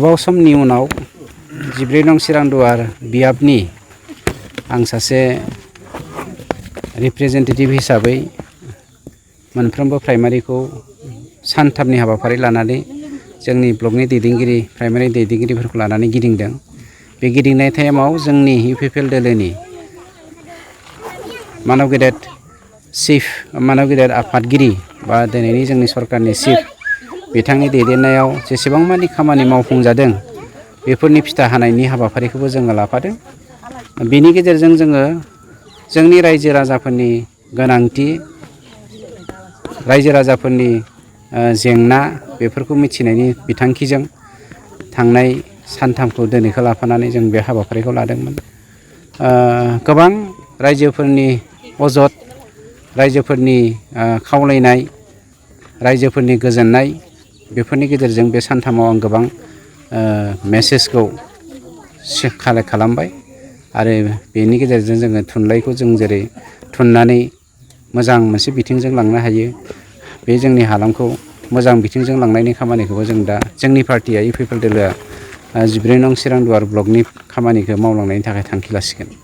गोबाव समनि उनाव 14 नं चिरांदुवार बियाबनि आं सासे रिप्रेजेन्टेटिभ हिसाबै मोनफ्रोमबो प्राइमारिखौ सानथामनि हाबाफारि लानानै जोंनि ब्लकनि दैदेनगिरि प्राइमारि दैदेनगिरिफोरखौ लानानै गिदिंदों। बे गिदिंनाय टाइमाव जोंनि इउपिपिएल दोलोनि मानव गेदेर आफादगिरि बा दिनैनि जोंनि सरकारनि चिफ बिथांनि दैदेननायाव जेसेबां मानि खामानि मावफुंजादों बेफोरनि फिथा हानायनि हाबाफारिखौबो जोङो लाफादों। बेनि गेजेरजों जोङो जोंनि रायजो राजाफोरनि गोनांथि, रायजो राजाफोरनि जेंना बेफोरखौ मिथिनायनि बिथांखिजों थांनाय सानथामखौ दिनैखौ लाफानानै जों बे हाबाफारिखौ लादोंमोन। गोबां रायजोफोरनि अजद, रायजोफोरनि खावलायनाय, रायजोफोरनि गोजोननाय बेफोरनि गेजेरजों बे सानथामाव आं गोबां मेसेजखौ कालेक्ट खालामबाय आरो बेनि गेजेरजों जोङो थुनलाइखौ जों जेरै थुननानै मोजां मोनसे बिथिंजों लांनो हायो, बे जोंनि हालामखौ मोजां बिथिंजों लांनायनि खामानिखौबो जों दा जोंनि पार्टिया इउपिपिएल दोलोआ 14 नं चिरांदुवार ब्लकनि खामानिखौ मावलांनायनि थाखाय थांखि लासिगोन।